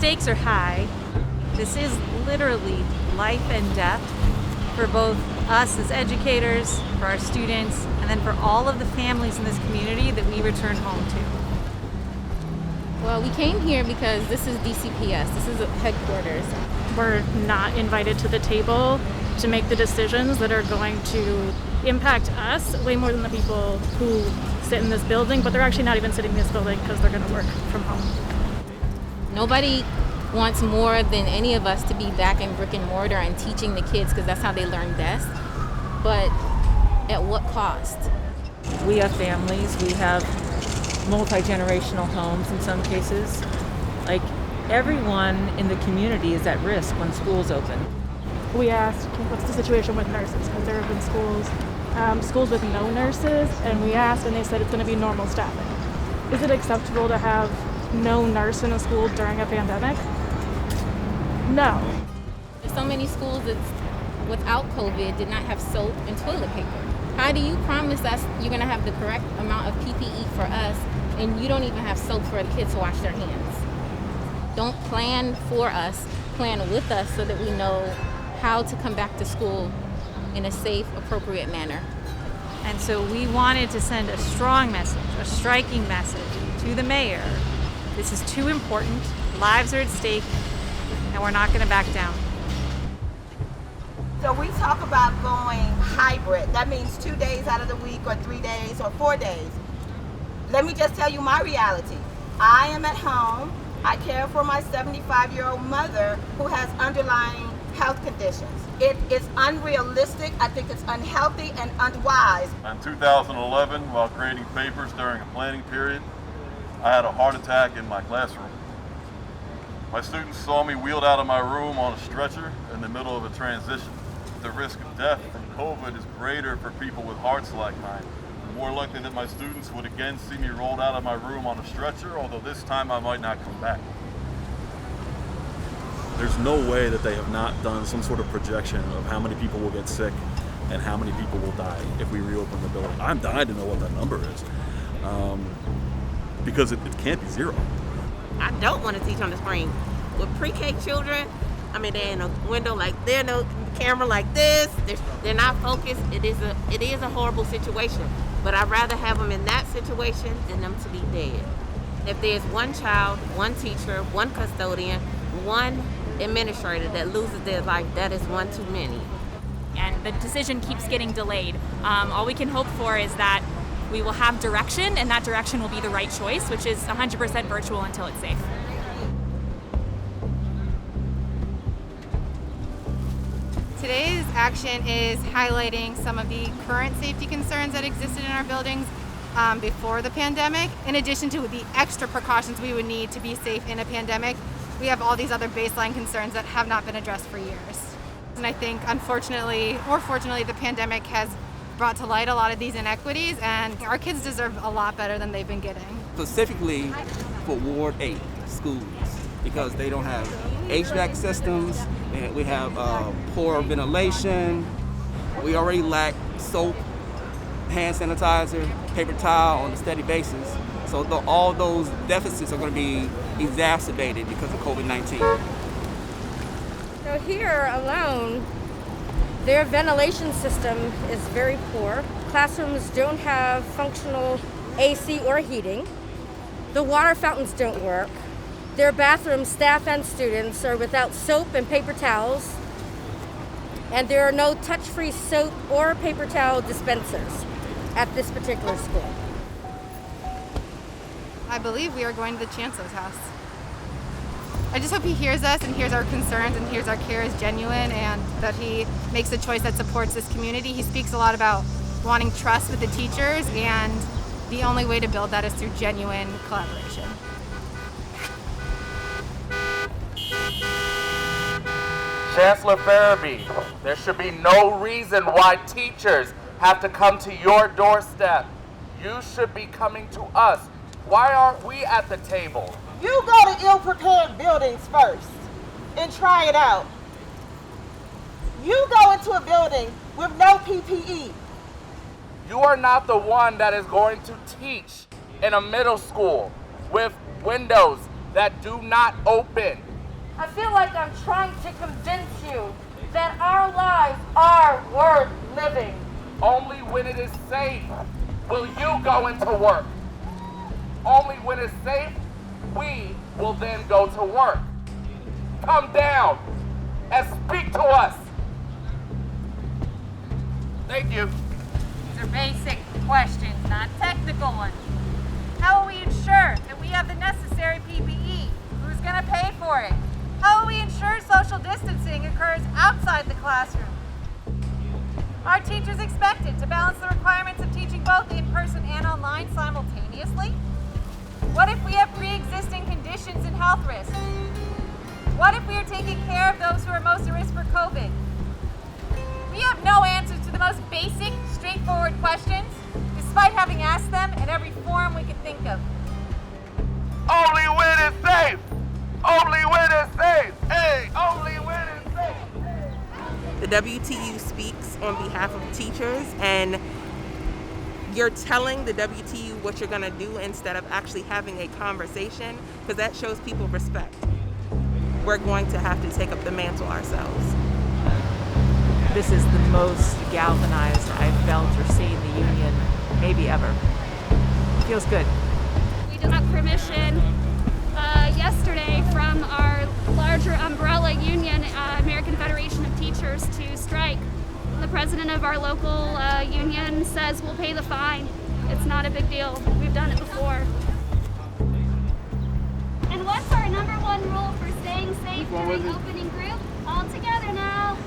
stakes are high. This is literally life and death for both us as educators, for our students, and then for all of the families in this community that we return home to. Well, we came here because this is DCPS. This is headquarters. We're not invited to the table to make the decisions that are going to impact us way more than the people who sit in this building, but they're actually not even sitting in this building because they're going to work from home. Nobody wants more than any of us to be back in brick and mortar and teaching the kids because that's how they learn best. But at what cost? We have families, we have multi-generational homes in some cases. Like, everyone in the community is at risk when school's open. We asked, what's the situation with nurses? Because there have been schools with no nurses, and we asked and they said it's going to be normal staffing. Is it acceptable to have no nurse in a school during a pandemic? No. There's so many schools that without COVID did not have soap and toilet paper. How do you promise us you're going to have the correct amount of PPE for us and you don't even have soap for the kids to wash their hands? Don't plan for us, plan with us so that we know how to come back to school in a safe, appropriate manner. And so we wanted to send a strong message, a striking message to the mayor. This is too important, lives are at stake, and we're not going to back down. So we talk about going hybrid. That means 2 days out of the week or 3 days or 4 days. Let me just tell you my reality. I am at home. I care for my 75-year-old mother who has underlying health conditions. It is unrealistic. I think it's unhealthy and unwise. In 2011, while grading papers during a planning period, I had a heart attack in my classroom. My students saw me wheeled out of my room on a stretcher in the middle of a transition. The risk of death from COVID is greater for people with hearts like mine. I'm more likely that my students would again see me rolled out of my room on a stretcher, although this time I might not come back. There's no way that they have not done some sort of projection of how many people will get sick and how many people will die if we reopen the building. I'm dying to know what that number is, because it can't be zero. I don't want to teach on the screen. With pre-K children, I mean, they're in a window like they're in a camera like this. They're not focused. It is a horrible situation. But I'd rather have them in that situation than them to be dead. If there's one child, one teacher, one custodian, one administrator that loses their life, that is one too many. And the decision keeps getting delayed. All we can hope for is that we will have direction, and that direction will be the right choice, which is 100% virtual until it's safe. Today's action is highlighting some of the current safety concerns that existed in our buildings before the pandemic. In addition to the extra precautions we would need to be safe in a pandemic, we have all these other baseline concerns that have not been addressed for years. And I think, unfortunately, or fortunately, the pandemic has brought to light a lot of these inequities, and our kids deserve a lot better than they've been getting. Specifically for Ward 8 schools, because they don't have HVAC systems, and we have poor ventilation. We already lack soap, hand sanitizer, paper towel on a steady basis. So all those deficits are going to be exacerbated because of COVID-19. So here alone, their ventilation system is very poor. Classrooms don't have functional AC or heating. The water fountains don't work. Their bathrooms, staff and students, are without soap and paper towels. And there are no touch-free soap or paper towel dispensers at this particular school. I believe we are going to the Chancellor's house. I just hope he hears us and hears our concerns and hears our care is genuine, and that he makes a choice that supports this community. He speaks a lot about wanting trust with the teachers, and the only way to build that is through genuine collaboration. Chancellor Farabee, there should be no reason why teachers have to come to your doorstep. You should be coming to us. Why aren't we at the table? You go to ill-prepared buildings first and try it out. You go into a building with no PPE. You are not the one that is going to teach in a middle school with windows that do not open. I feel like I'm trying to convince you that our lives are worth living. Only when it is safe will you go into work. Only when it's safe, we will then go to work. Come down and speak to us. Thank you. These are basic questions, not technical ones. How will we ensure that we have the necessary PPE? Who's going to pay for it? How will we ensure social distancing occurs outside the classroom? Are teachers expected to balance the requirements of teaching both in person and online simultaneously? What if we have pre-existing conditions and health risks? What if we are taking care of those who are most at risk for COVID? We have no answers to the most basic, straightforward questions, despite having asked them in every forum we could think of. Only when it's safe. Only when it's safe. Hey, only when it's safe. The WTU speaks on behalf of teachers, and you're telling the WTU what you're going to do instead of actually having a conversation, because that shows people respect. We're going to have to take up the mantle ourselves. This is the most galvanized I've felt or seen the union maybe ever. Feels good. We just got permission yesterday from our larger umbrella union, American Federation of Teachers, to strike. The president of our local union says we'll pay the fine. It's not a big deal. We've done it before. And what's our number one rule for staying safe during opening group? All together now.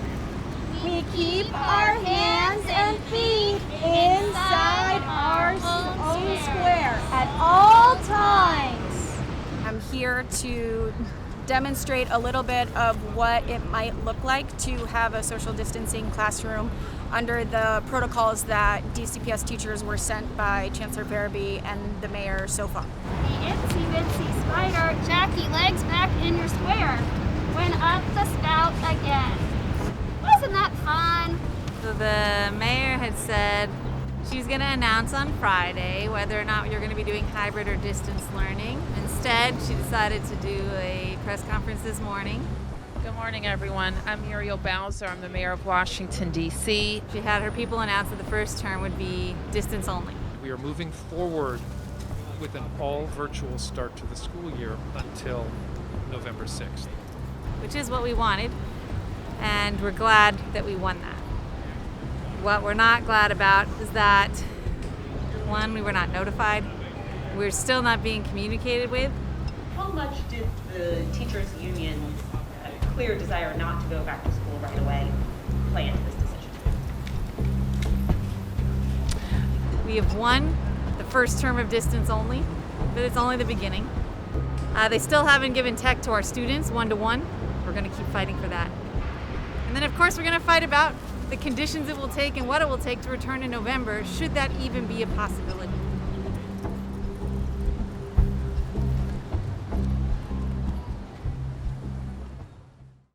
We keep our hands and feet inside our own square at all times. I'm here to demonstrate a little bit of what it might look like to have a social distancing classroom under the protocols that DCPS teachers were sent by Chancellor Farabee and the mayor so far. The itsy bitsy spider, Jackie, legs back in your square. Went up the spout again. Wasn't that fun? So the mayor had said she's going to announce on Friday whether or not you're going to be doing hybrid or distance learning. Instead, she decided to do a press conference this morning. Good morning, everyone. I'm Muriel Bowser. I'm the mayor of Washington, D.C. She had her people announce that the first term would be distance only. We are moving forward with an all-virtual start to the school year until November 6th. Which is what we wanted, and we're glad that we won that. What we're not glad about is that, one, we were not notified. We're still not being communicated with. How much did the teachers' union clear desire not to go back to school right away play into this decision? We have won the first term of distance only, but it's only the beginning. They still haven't given tech to our students one-to-one. We're going to keep fighting for that. And then, of course, we're going to fight about the conditions it will take and what it will take to return in November, should that even be a possibility.